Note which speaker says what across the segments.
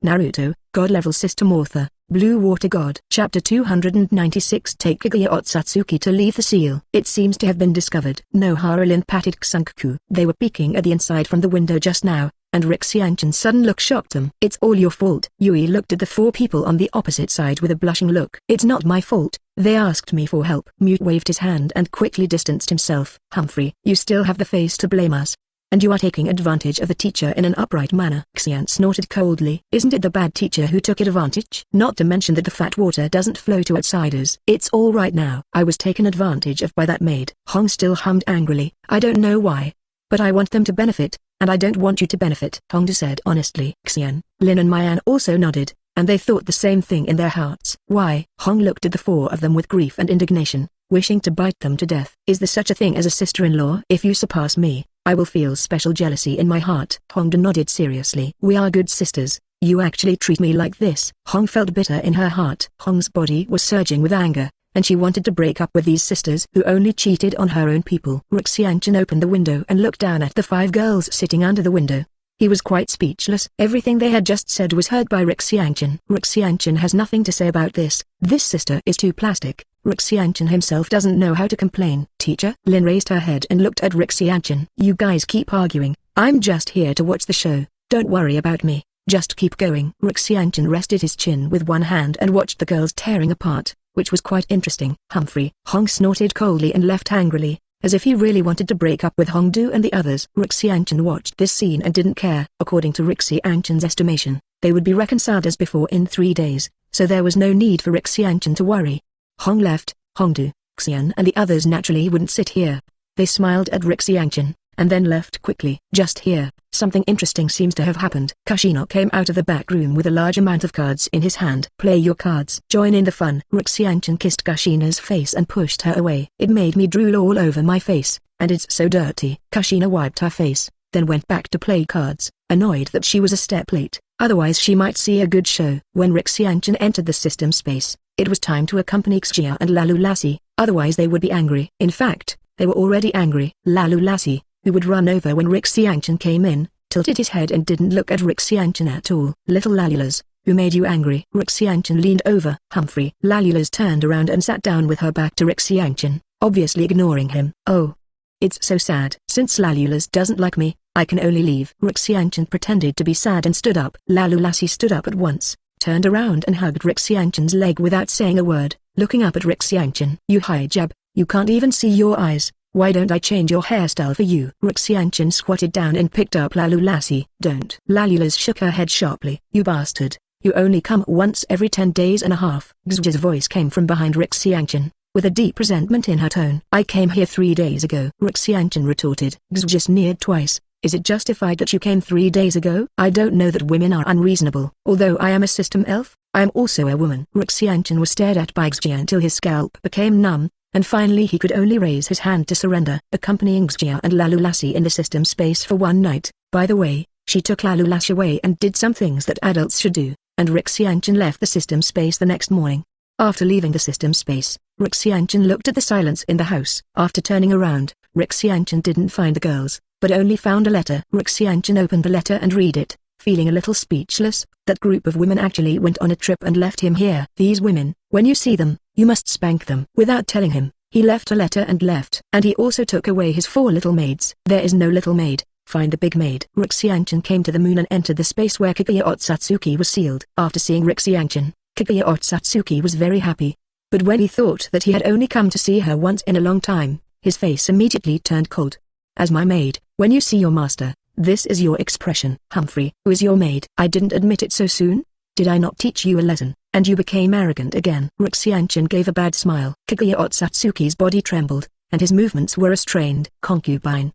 Speaker 1: Naruto, God-level system author, Blue Water God. Chapter 296. Take Kaguya Otsutsuki to leave the seal. It seems to have been discovered. No, Harem patted Kusunkaku. They were peeking at the inside from the window just now, and Rixianchin's sudden look shocked them. It's all your fault. Yui looked at the four people on the opposite side with a blushing look. It's not my fault. They asked me for help. Mute waved his hand and quickly distanced himself. Humphrey, you still have the face to blame us. And you are taking advantage of the teacher in an upright manner. Xian snorted coldly. Isn't it the bad teacher who took advantage? Not to mention that the fat water doesn't flow to outsiders. It's all right now. I was taken advantage of by that maid. Hong still hummed angrily. I don't know why, but I want them to benefit, and I don't want you to benefit. Hongdu said honestly. Xian, Lin and Mian also nodded, and they thought the same thing in their hearts. Why? Hong looked at the four of them with grief and indignation, wishing to bite them to death. Is there such a thing as a sister-in-law? If you surpass me, I will feel special jealousy in my heart. Hongdu nodded seriously. We are good sisters. You actually treat me like this. Hong felt bitter in her heart. Hong's body was surging with anger, and she wanted to break up with these sisters who only cheated on her own people. Rixianchin opened the window and looked down at the five girls sitting under the window. He was quite speechless. Everything they had just said was heard by Rixianchin. Rixianchin has nothing to say about this. This sister is too plastic. Rixianchin himself doesn't know how to complain. Teacher? Lin raised her head and looked at Rixianchin. You guys keep arguing. I'm just here to watch the show. Don't worry about me. Just keep going. Rixianchin rested his chin with one hand and watched the girls tearing apart, which was quite interesting. Humphrey. Hong snorted coldly and left angrily, as if he really wanted to break up with Hongdu and the others. Rixianchin watched this scene and didn't care. According to Rixianchin's estimation, they would be reconciled as before in 3 days, so there was no need for Rixianchin to worry. Hong left. Hongdu, Xian and the others naturally wouldn't sit here. They smiled at Rixianchin, and then left quickly. Just here, something interesting seems to have happened. Kushina came out of the back room with a large amount of cards in his hand. Play your cards. Join in the fun. Rixianchin kissed Kushina's face and pushed her away. It made me drool all over my face, and it's so dirty. Kushina wiped her face, then went back to play cards, annoyed that she was a step late. Otherwise she might see a good show. When Rixianchin entered the system space, it was time to accompany Uchiha and Lalulasi, otherwise they would be angry. In fact, they were already angry. Lalulasi, who would run over when Rixianchin came in, tilted his head and didn't look at Rixianchin at all. Little Lalulas, who made you angry? Rixianchin leaned over. Humphrey. Lalulas turned around and sat down with her back to Rixianchin, obviously ignoring him. Oh. It's so sad. Since Lalulas doesn't like me, I can only leave. Rixianchin pretended to be sad and stood up. Lalulasi stood up at once, turned around and hugged Rixianchin's leg without saying a word, looking up at Rixianchin. You hijab, you can't even see your eyes. Why don't I change your hairstyle for you? Rixianchin squatted down and picked up Lalulasi. Don't. Lalulas shook her head sharply. You bastard. You only come once every 10 days and a half. Xuji's voice came from behind Rixianchin, with a deep resentment in her tone. I came here 3 days ago. Rixianchin retorted. Xuji sneered twice. Is it justified that you came 3 days ago? I don't know that women are unreasonable. Although I am a system elf, I am also a woman. Rixianchin was stared at by Xuji until his scalp became numb, and finally he could only raise his hand to surrender. Accompanying Xuji and Lalulasi in the system space for one night. By the way, she took Lalulasi away and did some things that adults should do, and Rixianchin left the system space the next morning. After leaving the system space, Rixianchin looked at the silence in the house. After turning around, Rixianchin didn't find the girls, but only found a letter. Rixianchin opened the letter and read it, feeling a little speechless. That group of women actually went on a trip and left him here. These women, when you see them, you must spank them. Without telling him, he left a letter and left. And he also took away his 4 little maids. There is no little maid. Find the big maid. Rixianchin came to the moon and entered the space where Kaguya Otsutsuki was sealed. After seeing Rixianchin, Kaguya Otsutsuki was very happy. But when he thought that he had only come to see her once in a long time, his face immediately turned cold. As my maid, when you see your master, this is your expression. Humphrey, who is your maid? I didn't admit it so soon. Did I not teach you a lesson, and you became arrogant again? Rixianchin gave a bad smile. Kaguya Otsutsuki's body trembled, and his movements were restrained. Concubine.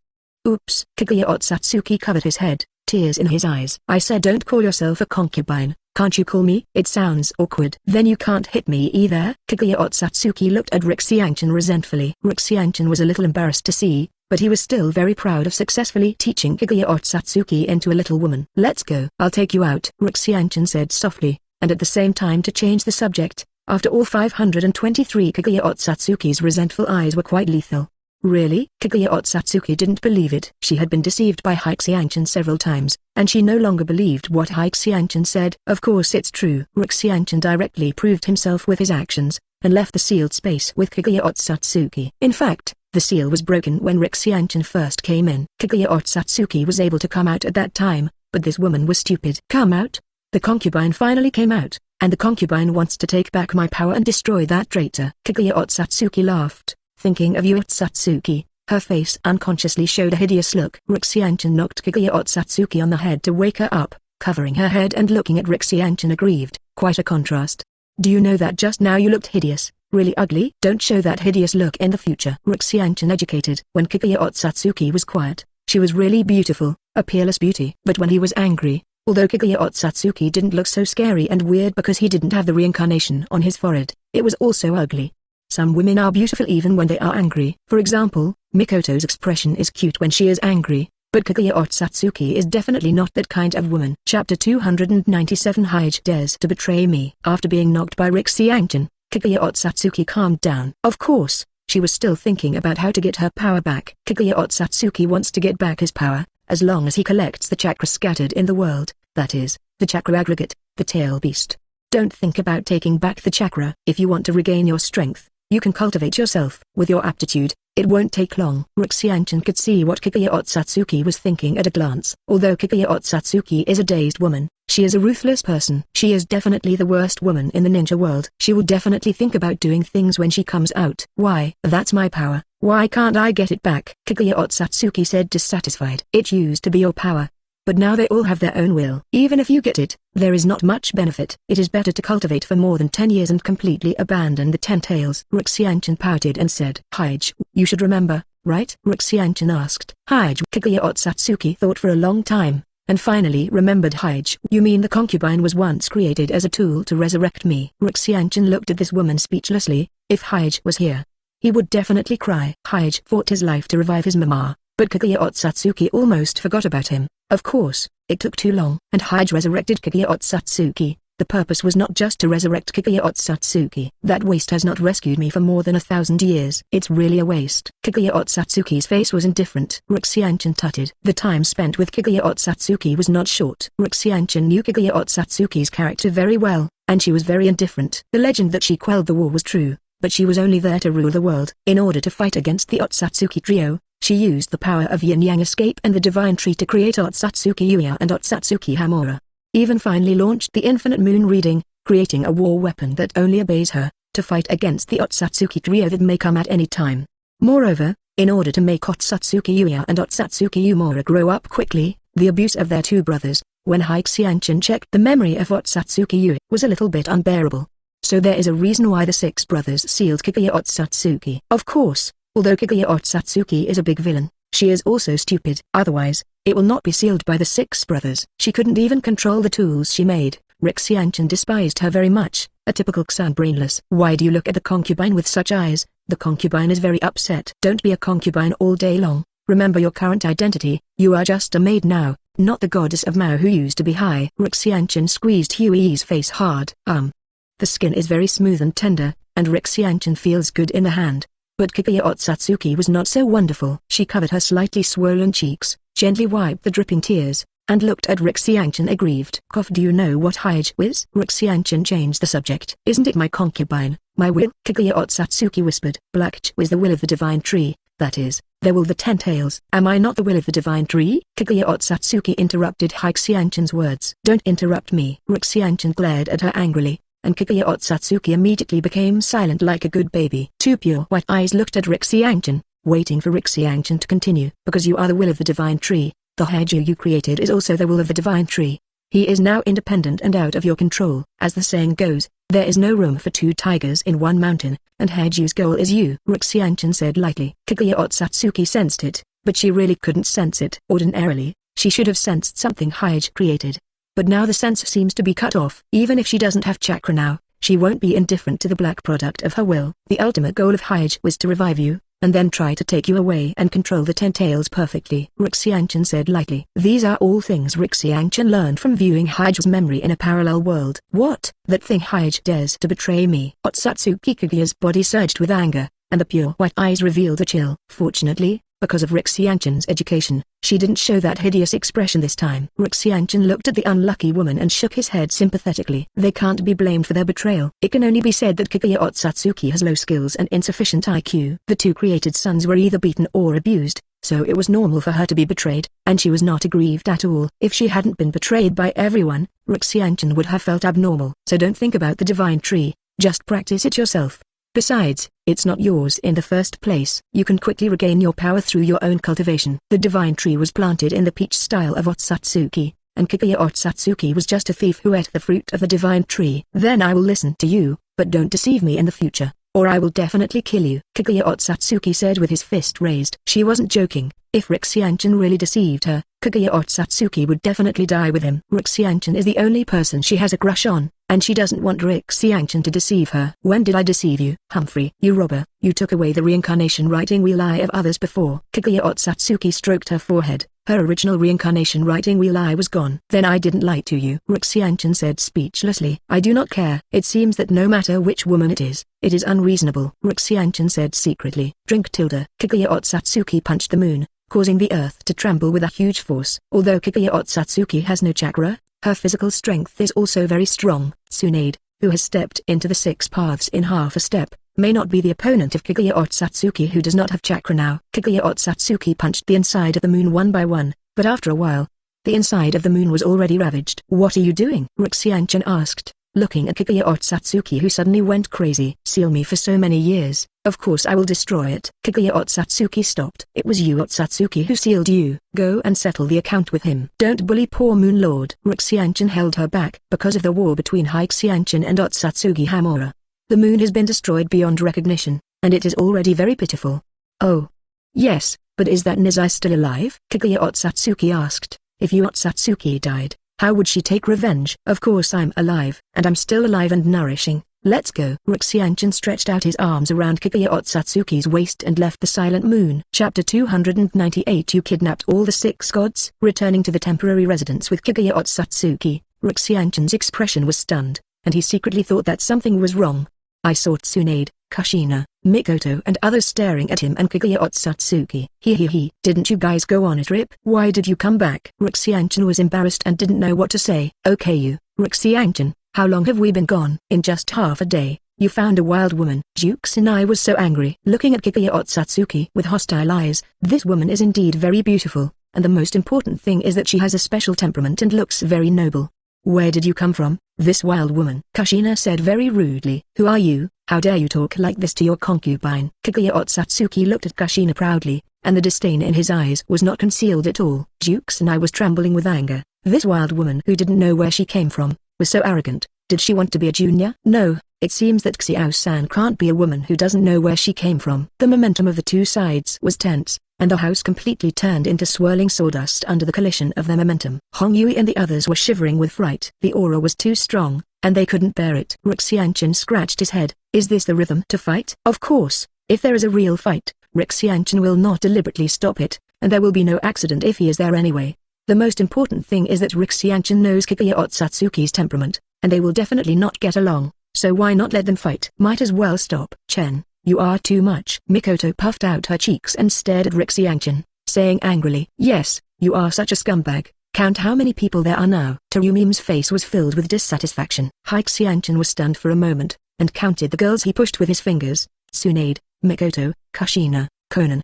Speaker 1: Oops. Kaguya Otsutsuki covered his head, tears in his eyes. I said don't call yourself a concubine. Can't you call me? It sounds awkward. Then you can't hit me either. Kaguya Otsutsuki looked at Rixianchin resentfully. Rixianchin was a little embarrassed to see, but he was still very proud of successfully teaching Kaguya Otsutsuki into a little woman. Let's go. I'll take you out. Rixianchin said softly, and at the same time to change the subject. After all 523 Kaguya Otsutsuki's resentful eyes were quite lethal. Really? Kaguya Otsutsuki didn't believe it. She had been deceived by Hei Xianchen several times, and she no longer believed what Hei Xianchen said. Of course it's true. Xianchen directly proved himself with his actions, and left the sealed space with Kaguya Otsutsuki. In fact, the seal was broken when Xianchen first came in. Kaguya Otsutsuki was able to come out at that time, but this woman was stupid. Come out? The concubine finally came out, and the concubine wants to take back my power and destroy that traitor. Kaguya Otsutsuki laughed, thinking of Otsutsuki. Her face unconsciously showed a hideous look. Xianchen knocked Kaguya Otsutsuki on the head to wake her up, covering her head and looking at Xianchen aggrieved. Quite a contrast. Do you know that just now you looked hideous, really ugly? Don't show that hideous look in the future. Xianchen educated. When Kaguya Otsutsuki was quiet, she was really beautiful, a peerless beauty. But when he was angry, although Kaguya Otsutsuki didn't look so scary and weird because he didn't have the reincarnation on his forehead, it was also ugly. Some women are beautiful even when they are angry. For example, Mikoto's expression is cute when she is angry, but Kaguya Otsutsuki is definitely not that kind of woman. Chapter 297 Hei Jue dares to betray me. After being knocked by Xianchen, Kaguya Otsutsuki calmed down. Of course, she was still thinking about how to get her power back. Kaguya Otsutsuki wants to get back his power, as long as he collects the chakra scattered in the world, that is, the chakra aggregate, the tail beast. Don't think about taking back the chakra. If you want to regain your strength, you can cultivate yourself. With your aptitude, it won't take long. Xianchen could see what Kaguya Otsutsuki was thinking at a glance. Although Kaguya Otsutsuki is a dazed woman, she is a ruthless person. She is definitely the worst woman in the ninja world. She will definitely think about doing things when she comes out. Why? That's my power. Why can't I get it back? Kaguya Otsutsuki said dissatisfied. It used to be your power, but now they all have their own will. Even if you get it, there is not much benefit. It is better to cultivate for more than 10 years and completely abandon the 10 tails. Xianchen pouted and said, Hei Jue, you should remember, right? Xianchen asked. Hei Jue. Kaguya Otsutsuki thought for a long time, and finally remembered. Hei Jue, you mean the concubine was once created as a tool to resurrect me? Xianchen looked at this woman speechlessly. If Hei Jue was here, he would definitely cry. Hei Jue fought his life to revive his mama, but Kaguya Otsutsuki almost forgot about him. Of course, it took too long. And Hei Jue resurrected Kaguya Otsutsuki. The purpose was not just to resurrect Kaguya Otsutsuki. That waste has not rescued me for more than 1,000 years. It's really a waste. Kaguya Otsutsuki's face was indifferent. Xianchen tutted. The time spent with Kaguya Otsutsuki was not short. Xianchen knew Kaguya Otsutsuki's character very well, and she was very indifferent. The legend that she quelled the war was true, but she was only there to rule the world. In order to fight against the Otsutsuki trio, she used the power of Yin-Yang Escape and the Divine Tree to create Otsutsuki Yuya and Otsutsuki Hamura. Even finally launched the Infinite Moon Reading, creating a war weapon that only obeys her, to fight against the Otsutsuki trio that may come at any time. Moreover, in order to make Otsutsuki Yuya and Otsutsuki Umura grow up quickly, the abuse of their two brothers, when Hei Xianchen checked the memory of Otsutsuki Yuya, was a little bit unbearable. So there is a reason why the 6 brothers sealed Kaguya Otsutsuki. Of course, although Kaguya Otsutsuki is a big villain, she is also stupid. Otherwise, it will not be sealed by the 6 brothers. She couldn't even control the tools she made. Xianchen despised her very much, a typical Xun brainless. Why do you look at the concubine with such eyes? The concubine is very upset. Don't be a concubine all day long. Remember your current identity. You are just a maid now, not the goddess of Mao who used to be high. Xianchen squeezed Hui's face hard. The skin is very smooth and tender, and Xianchen feels good in the hand. But Kaguya Otsutsuki was not so wonderful. She covered her slightly swollen cheeks, gently wiped the dripping tears, and looked at Xianchen aggrieved. Do you know what Hei Jue is? Xianchen changed the subject. Isn't it my concubine, my will? Kaguya Otsutsuki whispered. Black Jue is the will of the Divine Tree, that is, their will the 10 tails. Am I not the will of the Divine Tree? Kaguya Otsutsuki interrupted Hei Xianchen's words. Don't interrupt me. Xianchen glared at her angrily, and Kaguya Otsutsuki immediately became silent like a good baby. 2 pure white eyes looked at Xianchen, waiting for Xianchen to continue. Because you are the will of the Divine Tree, the Hei Jue you created is also the will of the Divine Tree. He is now independent and out of your control. As the saying goes, there is no room for 2 tigers in one mountain, and Hei Jue's goal is you. Xianchen said lightly. Kaguya Otsutsuki sensed it, but she really couldn't sense it. Ordinarily, she should have sensed something Hei Jue created. But now the sense seems to be cut off. Even if she doesn't have chakra now, she won't be indifferent to the black product of her will. The ultimate goal of Hei Jue was to revive you, and then try to take you away and control the 10 tails perfectly. Xianchen said lightly. These are all things Xianchen learned from viewing Hei Jue's memory in a parallel world. What? That thing Hei Jue dares to betray me. Otsutsuki Kaguya's body surged with anger, and the pure white eyes revealed a chill. Fortunately, because of Rixianchen's education, she didn't show that hideous expression this time. Rixianchen looked at the unlucky woman and shook his head sympathetically. They can't be blamed for their betrayal. It can only be said that Kaguya Otsutsuki has low skills and insufficient IQ. The two created sons were either beaten or abused, so it was normal for her to be betrayed, and she was not aggrieved at all. If she hadn't been betrayed by everyone, Rixianchen would have felt abnormal. So don't think about the divine tree, just practice it yourself. Besides, it's not yours in the first place. You can quickly regain your power through your own cultivation. The divine tree was planted in the peach style of Otsutsuki, and Kaguya Otsutsuki was just a thief who ate the fruit of the divine tree. Then I will listen to you, but don't deceive me in the future, or I will definitely kill you, Kaguya Otsutsuki said with his fist raised. She wasn't joking. If Rixianchen really deceived her, Kaguya Otsutsuki would definitely die with him. Rixianchen is the only person she has a crush on, and she doesn't want Rixianchen to deceive her. When did I deceive you, Humphrey? You robber, you took away the reincarnation writing wheel eye of others before. Kaguya Otsutsuki stroked her forehead. Her original reincarnation writing wheel eye was gone. Then I didn't lie to you, Rixianchen said speechlessly. I do not care. It seems that no matter which woman it is unreasonable, Rixianchen said secretly. Drink tilde. Kaguya Otsutsuki punched the moon, causing the earth to tremble with a huge force. Although Kaguya Otsutsuki has no chakra, her physical strength is also very strong. Tsunade, who has stepped into the 6 paths in half a step, may not be the opponent of Kaguya Otsutsuki who does not have chakra now. Kaguya Otsutsuki punched the inside of the moon one by one, but after a while, the inside of the moon was already ravaged. What are you doing? Rixianchen asked, looking at Kaguya Otsutsuki who suddenly went crazy. Seal me for so many years, of course I will destroy it. Kaguya Otsutsuki stopped. It was you Otsutsuki who sealed you. Go and settle the account with him. Don't bully poor Moon Lord. Rixianchen held her back. Because of the war between Rixianchen and Otsutsuki Hamura, the moon has been destroyed beyond recognition, and it is already very pitiful. Oh. Yes, but is that Nizai still alive? Kaguya Otsutsuki asked. If you Otsutsuki died, how would she take revenge? Of course I'm alive, and I'm still alive and nourishing. Let's go. Rixianchen stretched out his arms around Kaguya Otsutsuki's waist and left the silent moon. Chapter 298. You kidnapped all the 6 gods. Returning to the temporary residence with Kaguya Otsutsuki, Rixianchen's expression was stunned, and he secretly thought that something was wrong. I saw Tsunade, Kushina, Mikoto and others staring at him and Kaguya Otsutsuki. He. Didn't you guys go on a trip? Why did you come back? Rixianchen was embarrassed and didn't know what to say. Okay you, Rixianchen, how long have we been gone? In just half a day, you found a wild woman. Jiuxinnai was so angry. Looking at Kaguya Otsutsuki with hostile eyes, this woman is indeed very beautiful, and the most important thing is that she has a special temperament and looks very noble. Where did you come from, this wild woman? Kushina said very rudely. Who are you? How dare you talk like this to your concubine? Kaguya Otsutsuki looked at Kushina proudly, and the disdain in his eyes was not concealed at all. Jiuxinnai was trembling with anger. This wild woman who didn't know where she came from, was so arrogant. Did she want to be a junior? No, it seems that Xiao-san can't be a woman who doesn't know where she came from. The momentum of the two sides was tense, and the house completely turned into swirling sawdust under the collision of their momentum. Hong Yui and the others were shivering with fright. The aura was too strong, and they couldn't bear it. Rixianchen scratched his head. Is this the rhythm to fight? Of course, if there is a real fight, Rixianchen will not deliberately stop it, and there will be no accident if he is there anyway. The most important thing is that Rixianchen knows Kaguya Otsutsuki's temperament, and they will definitely not get along, so why not let them fight? Might as well stop. Chen, you are too much. Mikoto puffed out her cheeks and stared at Rixianchen, saying angrily, yes, you are such a scumbag. Count how many people there are now. Terumim's face was filled with dissatisfaction. Rixianchen was stunned for a moment, and counted the girls he pushed with his fingers. Tsunade, Mikoto, Kushina, Conan,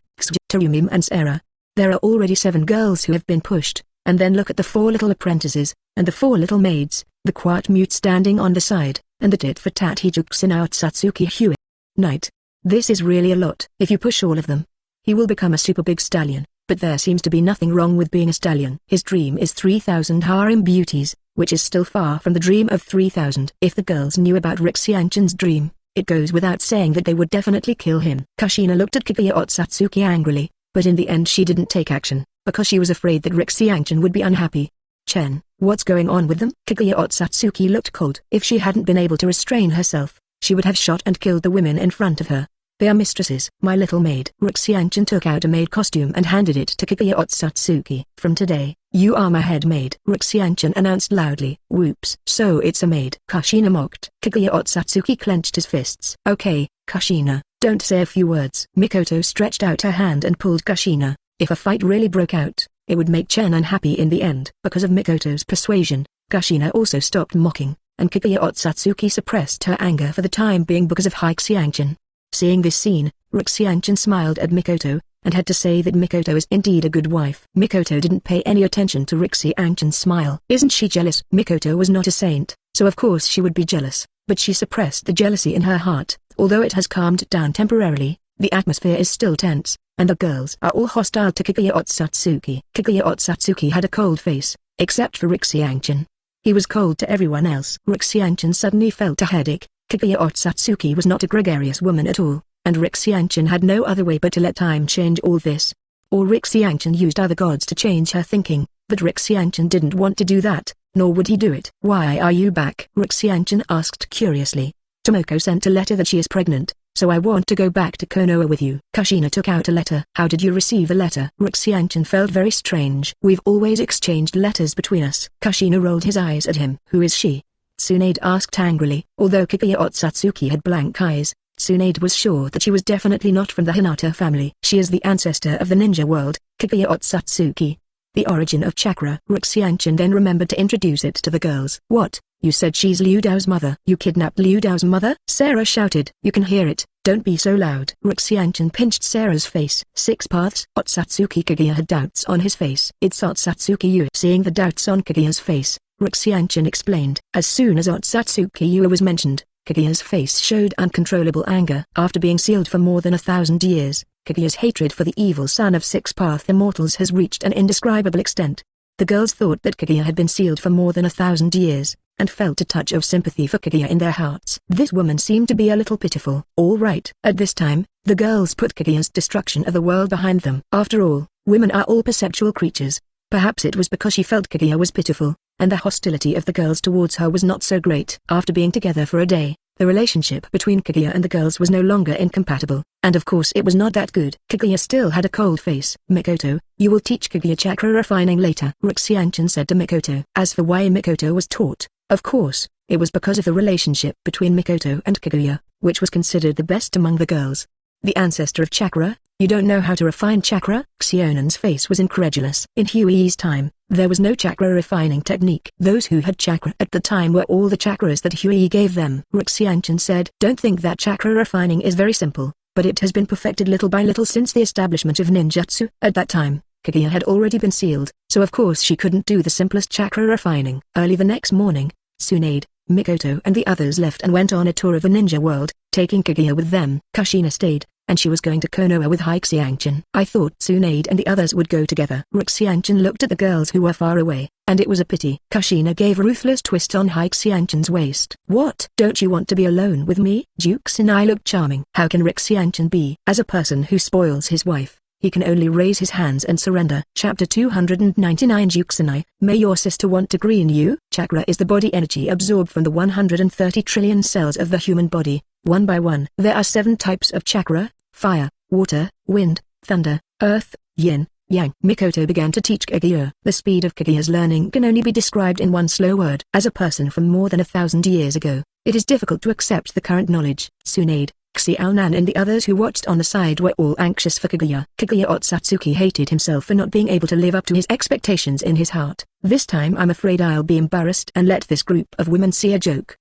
Speaker 1: Terumim and Sarah. There are already 7 girls who have been pushed, and then look at the 4 little apprentices, and the 4 little maids, the quiet mute standing on the side, and the tit-for-tat Jiuxinnai Otsutsuki Hue. Night. This is really a lot. If you push all of them, he will become a super big stallion, but there seems to be nothing wrong with being a stallion. His dream is 3,000 harem beauties, which is still far from the dream of 3,000. If the girls knew about Rixianchen's dream, it goes without saying that they would definitely kill him. Kushina looked at Kaguya Otsutsuki angrily, but in the end she didn't take action, because she was afraid that Rixianchen would be unhappy. Chen, what's going on with them? Kaguya Otsutsuki looked cold. If she hadn't been able to restrain herself, she would have shot and killed the women in front of her. They are mistresses. My little maid. Rixianchen took out a maid costume and handed it to Kaguya Otsutsuki. From today, you are my head maid. Rixianchen announced loudly. Whoops. So it's a maid. Kushina mocked. Kaguya Otsutsuki clenched his fists. Okay, Kushina, Don't say a few words. Mikoto stretched out her hand and pulled Kushina. If a fight really broke out, it would make Chen unhappy in the end. Because of Mikoto's persuasion, Kushina also stopped mocking, and Kaguya Otsutsuki suppressed her anger for the time being because of Hei Jue. Seeing this scene, Hei smiled at Mikoto, and had to say that Mikoto is indeed a good wife. Mikoto didn't pay any attention to Hei Jue's smile. Isn't she jealous? Mikoto was not a saint, so of course she would be jealous, but she suppressed the jealousy in her heart. Although it has calmed down temporarily, the atmosphere is still tense, and the girls are all hostile to Kaguya Otsutsuki. Kaguya Otsutsuki had a cold face, except for Hei Jue. He was cold to everyone else. Hei Jue suddenly felt a headache. Kaguya Otsutsuki was not a gregarious woman at all, and Hei Jue had no other way but to let time change all this. Or Hei Jue used other gods to change her thinking, but Hei Jue didn't want to do that, nor would he do it. "Why are you back?" Hei Jue asked curiously. "Tomoko sent a letter that she is pregnant, so I want to go back to Konoha with you." Kushina took out a letter. "How did you receive a letter?" Hei Jue felt very strange. "We've always exchanged letters between us." Kushina rolled his eyes at him. "Who is she?" Tsunade asked angrily. Although Kaguya Otsutsuki had blank eyes, Tsunade was sure that she was definitely not from the Hinata family. "She is the ancestor of the ninja world, Kaguya Otsutsuki. The origin of chakra." Hei Jue then remembered to introduce it to the girls. "What? You said she's Liu Dao's mother." "You kidnapped Liu Dao's mother?" Sarah shouted. "You can hear it, don't be so loud." Hei Jue pinched Sarah's face. 6 paths. Otsutsuki Kaguya had doubts on his face. "It's Otsutsuki Yue." Seeing the doubts on Kaguya's face, Hei Jue explained. As soon as Otsutsuki Yue was mentioned, Kaguya's face showed uncontrollable anger. After being sealed for more than 1,000 years, Kaguya's hatred for the evil son of 6-path immortals has reached an indescribable extent. The girls thought that Kaguya had been sealed for more than 1,000 years, and felt a touch of sympathy for Kaguya in their hearts. This woman seemed to be a little pitiful. All right. At this time, the girls put Kaguya's destruction of the world behind them. After all, women are all perceptual creatures. Perhaps it was because she felt Kaguya was pitiful, and the hostility of the girls towards her was not so great. After being together for a day, the relationship between Kaguya and the girls was no longer incompatible, and of course it was not that good. Kaguya still had a cold face. "Mikoto, you will teach Kaguya chakra refining later," Hei Jue said to Mikoto. As for why Mikoto was taught, of course, it was because of the relationship between Mikoto and Kaguya, which was considered the best among the girls. "The ancestor of chakra? You don't know how to refine chakra?" Xionan's face was incredulous. In Hui's time, there was no chakra refining technique. Those who had chakra at the time were all the chakras that Hui gave them. Hei Jue said, "Don't think that chakra refining is very simple, but it has been perfected little by little since the establishment of ninjutsu." At that time, Kaguya had already been sealed, so of course she couldn't do the simplest chakra refining. Early the next morning, Tsunade, Mikoto and the others left and went on a tour of the ninja world, taking Kaguya with them. Kushina stayed, and she was going to Konoha with Hei Jue. "I thought Tsunade and the others would go together." Hei Jue looked at the girls who were far away, and it was a pity. Kushina gave a ruthless twist on Hei Jue's waist. "What? Don't you want to be alone with me?" Jiuxinnai looked charming. How can Hei Jue be? As a person who spoils his wife, he can only raise his hands and surrender. Chapter 299 Jiuxinnai, may your sister want to green you? Chakra is the body energy absorbed from the 130 trillion cells of the human body, one by one. There are 7 types of chakra: fire, water, wind, thunder, earth, yin, yang. Mikoto began to teach Kaguya. The speed of Kaguya's learning can only be described in one slow word. As a person from more than 1,000 years ago, it is difficult to accept the current knowledge. Tsunade, Xiaonan and the others who watched on the side were all anxious for Kaguya. Kaguya Otsutsuki hated himself for not being able to live up to his expectations in his heart. "This time I'm afraid I'll be embarrassed and let this group of women see a joke."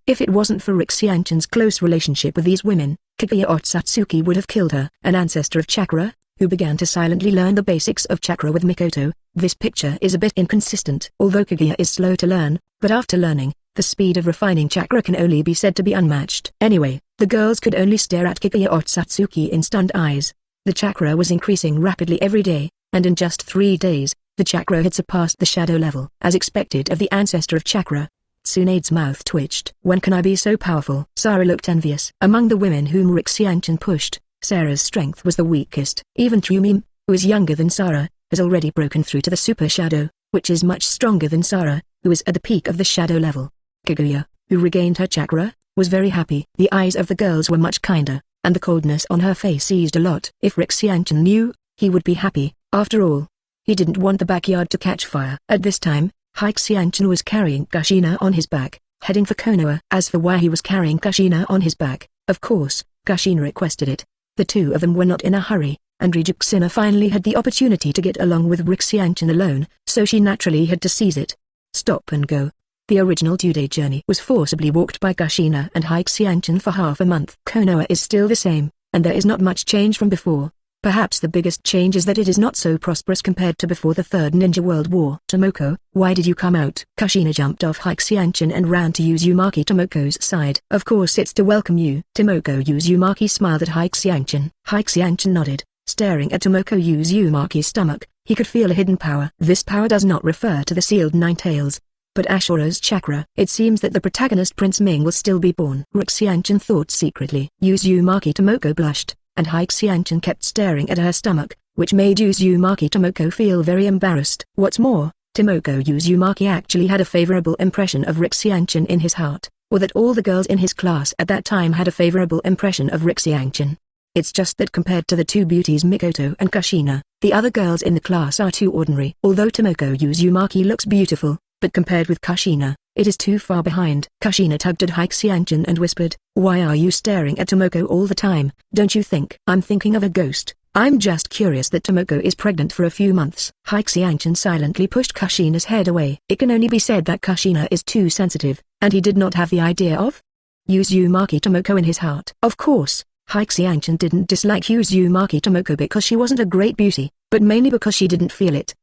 Speaker 1: If it wasn't for Hei Jue's close relationship with these women, Kaguya Otsutsuki would have killed her. An ancestor of chakra, who began to silently learn the basics of chakra with Mikoto. This picture is a bit inconsistent. Although Kaguya is slow to learn, but after learning, the speed of refining chakra can only be said to be unmatched. Anyway, the girls could only stare at Kaguya Otsutsuki in stunned eyes. The chakra was increasing rapidly every day, and in just 3 days, the chakra had surpassed the shadow level. As expected of the ancestor of chakra, Tsunade's mouth twitched. "When can I be so powerful?" Sarah looked envious. Among the women whom Hei Jue pushed, Sarah's strength was the weakest. Even Trumim, who is younger than Sarah, has already broken through to the super shadow, which is much stronger than Sarah, who is at the peak of the shadow level. Kaguya, who regained her chakra, was very happy. The eyes of the girls were much kinder, and the coldness on her face eased a lot. If Hei Jue knew, he would be happy. After all, he didn't want the backyard to catch fire. At this time, Hei Jue was carrying Kushina on his back, heading for Konoha. As for why he was carrying Kushina on his back, of course, Kushina requested it. The two of them were not in a hurry, and Jiuxinnai finally had the opportunity to get along with Jiuxinnai alone, so she naturally had to seize it. Stop and go. The original 2-day journey was forcibly walked by Kushina and Jiuxinnai for half a month. Konoha is still the same, and there is not much change from before. Perhaps the biggest change is that it is not so prosperous compared to before the Third Ninja World War. Tomoko, why did you come out? Kushina jumped off Jiuxinnai and ran to Uzumaki Tomoko's side. Of course it's to welcome you. Tomoko Uzumaki smiled at Jiuxinnai. Jiuxinnai nodded, staring at Tomoko Uzumaki's stomach. He could feel a hidden power. This power does not refer to the sealed nine tails, but Ashura's chakra. It seems that the protagonist Prince Ming will still be born. Jiuxinnai thought secretly. Uzumaki Tomoko blushed, and Jiuxinnai kept staring at her stomach, which made Uzumaki Tomoko feel very embarrassed. What's more, Tomoko Uzumaki actually had a favorable impression of Jiuxinnai in his heart, or that all the girls in his class at that time had a favorable impression of Jiuxinnai. It's just that compared to the two beauties Mikoto and Kushina, the other girls in the class are too ordinary. Although Tomoko Uzumaki looks beautiful, but compared with Kushina, it is too far behind. Kushina tugged at Jiuxinnai and whispered, "Why are you staring at Tomoko all the time? Don't you think I'm thinking of a ghost? I'm just curious that Tomoko is pregnant for a few months." Jiuxinnai silently pushed Kushina's head away. It can only be said that Kushina is too sensitive, and he did not have the idea of Uzumaki Tomoko in his heart. Of course, Jiuxinnai didn't dislike Uzumaki Tomoko because she wasn't a great beauty, but mainly because she didn't feel it.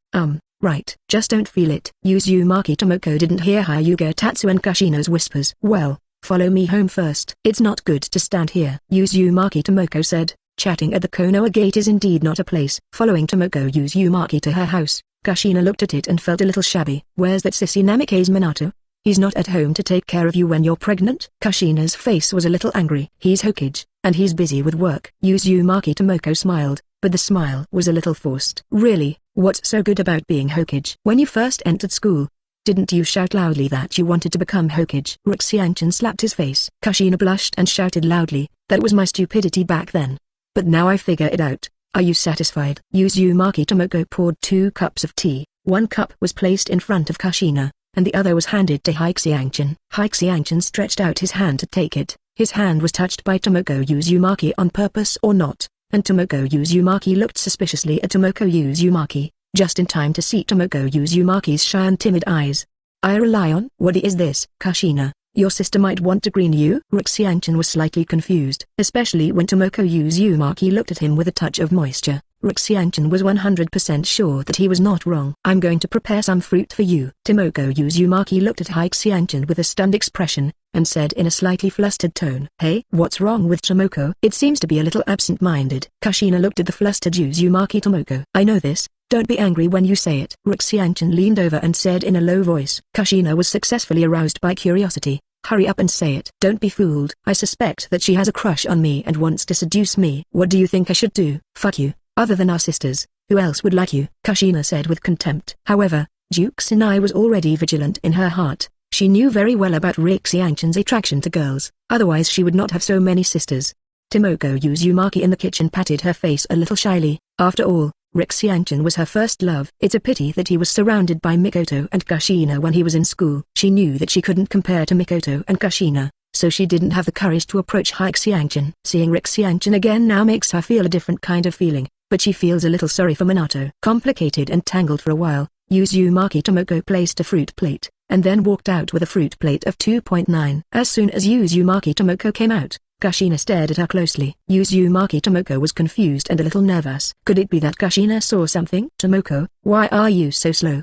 Speaker 1: Right. Just don't feel it. Uzumaki Tomoko didn't hear Hyuga Tatsu and Kushina's whispers. "Well, follow me home first." "It's not good to stand here," Uzumaki Tomoko said. "Chatting at the Konoha gate is indeed not a place." Following Tomoko Uzumaki to her house, Kushina looked at it and felt a little shabby. "Where's that sissy Namikaze Minato? He's not at home to take care of you when you're pregnant?" Kushina's face was a little angry. "He's Hokage, and he's busy with work." Uzumaki Tomoko smiled, but the smile was a little forced. "Really? What's so good about being Hokage? When you first entered school, didn't you shout loudly that you wanted to become Hokage?" Jiuxinnai slapped his face. Kushina blushed and shouted loudly, "That was my stupidity back then. But now I figure it out. Are you satisfied?" Uzumaki Tomoko poured 2 cups of tea. 1 cup was placed in front of Kushina, and the other was handed to Jiuxinnai. Jiuxinnai stretched out his hand to take it. His hand was touched by Tomoko Uzumaki on purpose or not, and Tomoko Uzumaki looked suspiciously at Tomoko Uzumaki, just in time to see Tomoko Uzumaki's shy and timid eyes. "I rely on." "What is this?" "Kushina, your sister might want to green you?" Jiuxinnai was slightly confused, especially when Tomoko Uzumaki looked at him with a touch of moisture. Jiuxinnai was 100% sure that he was not wrong. "I'm going to prepare some fruit for you." Tomoko Uzumaki looked at Jiuxinnai with a stunned expression, and said in a slightly flustered tone, "Hey, what's wrong with Tomoko? It seems to be a little absent-minded." Kushina looked at the flustered Uzumaki Tomoko. "I know this, don't be angry when you say it." Jiuxinnai leaned over and said in a low voice. Kushina was successfully aroused by curiosity. "Hurry up and say it." "Don't be fooled. I suspect that she has a crush on me and wants to seduce me." "What do you think I should do?" "Fuck you. Other than our sisters, who else would like you?" Kushina said with contempt. However, Jiuxinnai was already vigilant in her heart. She knew very well about Jiuxinnai's attraction to girls, otherwise she would not have so many sisters. Tomoko Uzumaki in the kitchen patted her face a little shyly. After all, Jiuxinnai was her first love. It's a pity that he was surrounded by Mikoto and Kushina when he was in school. She knew that she couldn't compare to Mikoto and Kushina, so she didn't have the courage to approach Jiuxinnai. Seeing Jiuxinnai again now makes her feel a different kind of feeling, but she feels a little sorry for Minato. Complicated and tangled for a while, Uzumaki Tomoko placed a fruit plate, and then walked out with a fruit plate of 2.9. As soon as Uzumaki Tomoko came out, Kushina stared at her closely. Uzumaki Tomoko was confused and a little nervous. Could it be that Kushina saw something? "Tomoko, why are you so slow?"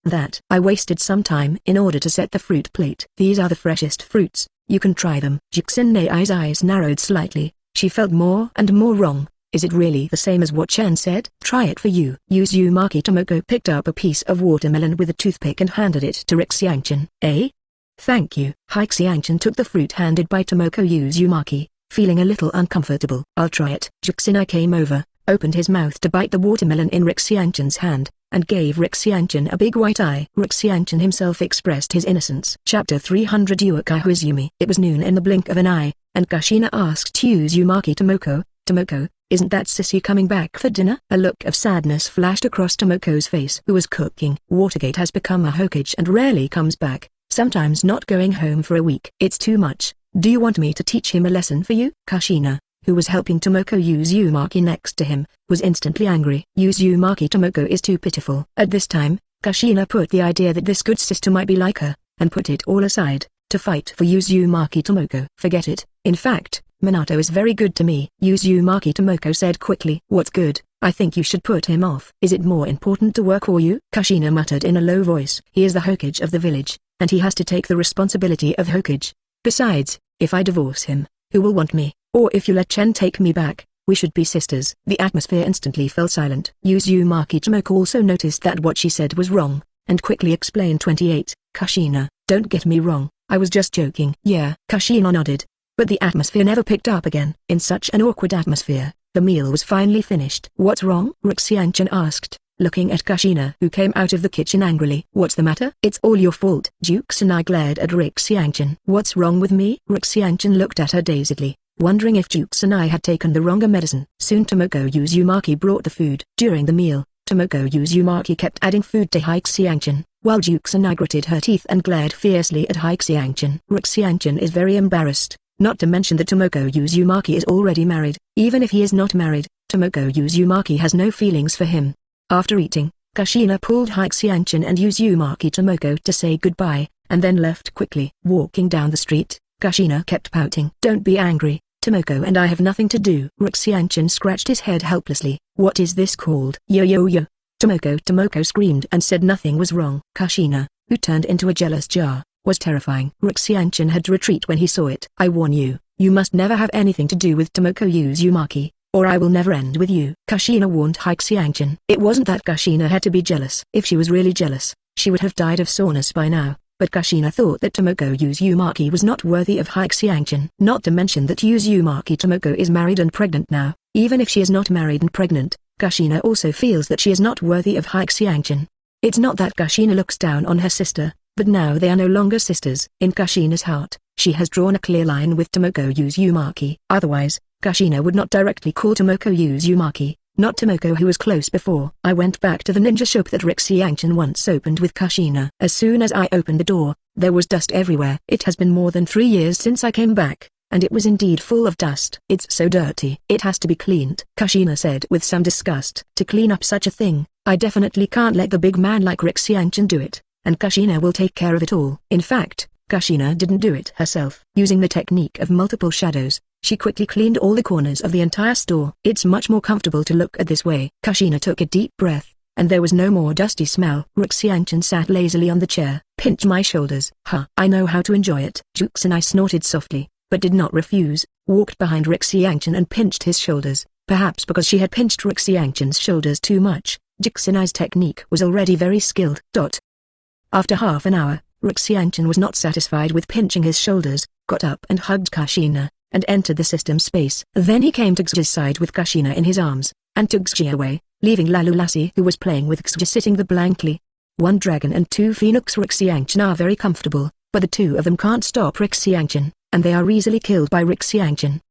Speaker 1: "That I wasted some time in order to set the fruit plate. These are the freshest fruits, you can try them." Jiuxinnai's eyes narrowed slightly. She felt more and more wrong. Is it really the same as what Chen said? "Try it for you." Uzumaki Tomoko picked up a piece of watermelon with a toothpick and handed it to Jiuxinnai. "Eh? Thank you." Jiuxinnai took the fruit handed by Tomoko Uzumaki, feeling a little uncomfortable. "I'll try it." Jiuxinnai came over, opened his mouth to bite the watermelon in Jiuxinnai's hand, and gave Jiuxinnai a big white eye. Jiuxinnai himself expressed his innocence. Chapter 300 Yuukai Izumi. It was noon in the blink of an eye, and Kushina asked Uzumaki Tomoko, "Tomoko, isn't that sissy coming back for dinner?" A look of sadness flashed across Tomoko's face. "Who was cooking?" "Watergate has become a Hokage and rarely comes back, sometimes not going home for a week." "It's too much. Do you want me to teach him a lesson for you? Kushina, who was helping Tomoko use Uzumaki next to him, was instantly angry. Uzumaki Tomoko is too pitiful. At this time, Kushina put the idea that this good sister might be like her, and put it all aside, to fight for Uzumaki Tomoko. Forget it. In fact, Minato is very good to me. Uzumaki Tomoko said quickly. What's good? I think you should put him off. Is it more important to work for you? Kushina muttered in a low voice. He is the Hokage of the village, and he has to take the responsibility of Hokage. Besides, if I divorce him, who will want me? Or if you let Chen take me back, we should be sisters. The atmosphere instantly fell silent. Uzumaki Tomoko also noticed that what she said was wrong, and quickly explained. 28. Kushina, don't get me wrong, I was just joking. Yeah. Kushina nodded. But the atmosphere never picked up again. In such an awkward atmosphere, the meal was finally finished. What's wrong? Jiuxinnai asked, looking at Kushina, who came out of the kitchen angrily. What's the matter? It's all your fault. Jiuxinnai glared at Jiuxinnai. What's wrong with me? Jiuxinnai looked at her dazedly, wondering if Jiuxinnai had taken the wrong medicine. Soon Tomoko Uzumaki brought the food. During the meal, Tomoko Uzumaki kept adding food to Jiuxinnai, while Jiuxinnai gritted her teeth and glared fiercely at Jiuxinnai. Jiuxinnai is very embarrassed, not to mention that Tomoko Uzumaki is already married. Even if he is not married, Tomoko Uzumaki has no feelings for him. After eating, Kushina pulled Jiuxinnai and Uzumaki Tomoko to say goodbye, and then left quickly. Walking down the street, Kushina kept pouting. Don't be angry, Tomoko and I have nothing to do. Jiuxinnai scratched his head helplessly. What is this called? Yo. Tomoko screamed and said nothing was wrong. Kushina, who turned into a jealous jar, was terrifying. Jiuxinnai had to retreat when he saw it. I warn you, you must never have anything to do with Tomoko Uzumaki, or I will never end with you. Kushina warned Jiuxinnai. It wasn't that Kushina had to be jealous. If she was really jealous, she would have died of soreness by now. But Kushina thought that Tomoko Uzumaki was not worthy of Jiuxinnai. Not to mention that Uzumaki Tomoko is married and pregnant now. Even if she is not married and pregnant, Kushina also feels that she is not worthy of Jiuxinnai. It's not that Kushina looks down on her sister, but now they are no longer sisters. In Kushina's heart, she has drawn a clear line with Tomoko Uzumaki. Otherwise, Kushina would not directly call Tomoko Uzumaki, not Tomoko who was close before. I went back to the ninja shop that Jiuxinnai once opened with Kushina. As soon as I opened the door, there was dust everywhere. It has been more than 3 years since I came back, and it was indeed full of dust. It's so dirty. It has to be cleaned, Kushina said with some disgust. To clean up such a thing, I definitely can't let the big man like Jiuxinnai do it, and Kushina will take care of it all. In fact, Kushina didn't do it herself. Using the technique of multiple shadows, she quickly cleaned all the corners of the entire store. It's much more comfortable to look at this way. Kushina took a deep breath, and there was no more dusty smell. Jiuxinnai sat lazily on the chair. Pinch my shoulders. I know how to enjoy it. Jiuxinnai snorted softly, but did not refuse, walked behind Jiuxinnai and pinched his shoulders. Perhaps because she had pinched Jiuxinnai's shoulders too much, Jiuxinnai's technique was already very skilled. After half an hour, Jiuxinnai was not satisfied with pinching his shoulders, got up and hugged Kushina, and entered the system space. Then he came to Xji's side with Kushina in his arms, and took Xji away, leaving Lalulasi who was playing with Xji sitting there blankly. One dragon and 2 phoenix. Jiuxinnai are very comfortable, but the 2 of them can't stop Jiuxinnai, and they are easily killed by Jiuxinnai.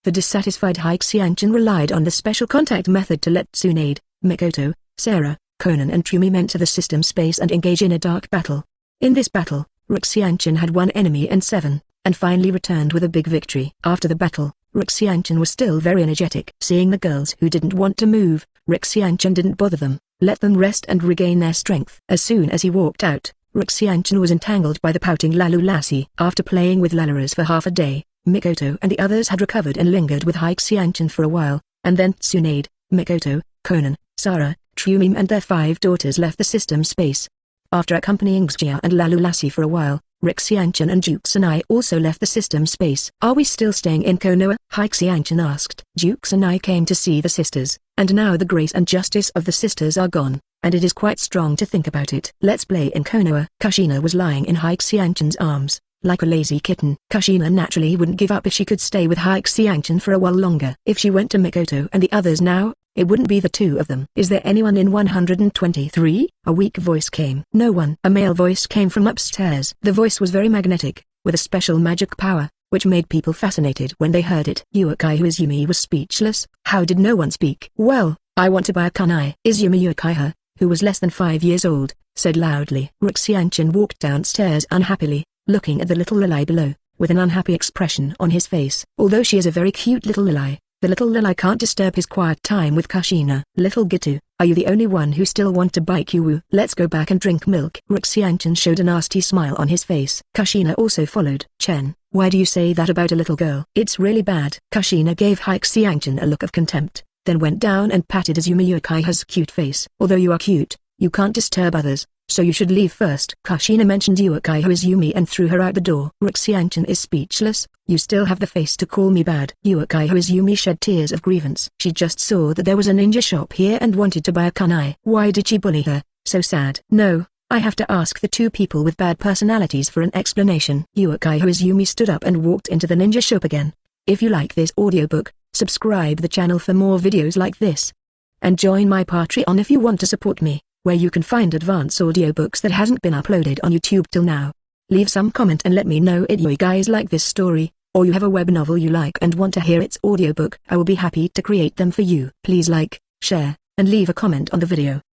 Speaker 1: The dissatisfied Jiuxinnai relied on the special contact method to let Tsunade, Mikoto, Sarah, Conan and Trumi enter the system space and engage in a dark battle. In this battle, Jiuxinnai had 1 enemy and 7, and finally returned with a big victory. After the battle, Jiuxinnai was still very energetic. Seeing the girls who didn't want to move, Jiuxinnai didn't bother them, let them rest and regain their strength. As soon as he walked out, Jiuxinnai was entangled by the pouting Lalulasi. After playing with Laluras for half a day, Mikoto and the others had recovered and lingered with Jiuxinnai for a while, and then Tsunade, Mikoto, Conan, Sarah, Trumi and their 5 daughters left the system space. After accompanying Xji and Lalulasi for a while, Jiuxinnai and Jiuxinnai also left the system space. Are we still staying in Konoha? Jiuxinnai asked. Jiuxinnai came to see the sisters, and now the grace and justice of the sisters are gone, and it is quite strong to think about it. Let's play in Konoha. Kushina was lying in Jiuxinnai's arms, like a lazy kitten. Kushina naturally wouldn't give up if she could stay with Jiuxinnai for a while longer. If she went to Mikoto and the others now, it wouldn't be the 2 of them. Is there anyone in 123? A weak voice came. No one. A male voice came from upstairs. The voice was very magnetic, with a special magic power, which made people fascinated when they heard it. Uchiha Izumi was speechless. How did no one speak? Well, I want to buy a kunai. Izumi Uchiha, who was less than 5 years old, said loudly. Jiuxinnai walked downstairs unhappily, looking at the little lily below. with an unhappy expression on his face. Although she is a very cute little Lily, the little Lily can't disturb his quiet time with Kushina. Little Gitu, are you the only one who still want to bite you? Let's go back and drink milk. Xiangchen showed a nasty smile on his face. Kushina also followed. Chen, why do you say that about a little girl? It's really bad. Kushina gave Hei Xiangchen a look of contempt, then went down and patted Izumi Uchiha's cute face. Although you are cute, you can't disturb others, so you should leave first. Kushina mentioned Uchiha Izumi and threw her out the door. Xiangchen is speechless. You still have the face to call me bad. Uchiha Izumi shed tears of grievance. She just saw that there was a ninja shop here and wanted to buy a kunai. Why did she bully her? So sad. No, I have to ask the two people with bad personalities for an explanation. Uchiha Izumi stood up and walked into the ninja shop again. If you like this audiobook, subscribe the channel for more videos like this. And join my Patreon if you want to support me, where you can find advanced audiobooks that hasn't been uploaded on YouTube till now. Leave some comment and let me know if you guys like this story, or you have a web novel you like and want to hear its audiobook. I will be happy to create them for you. Please like, share, and leave a comment on the video.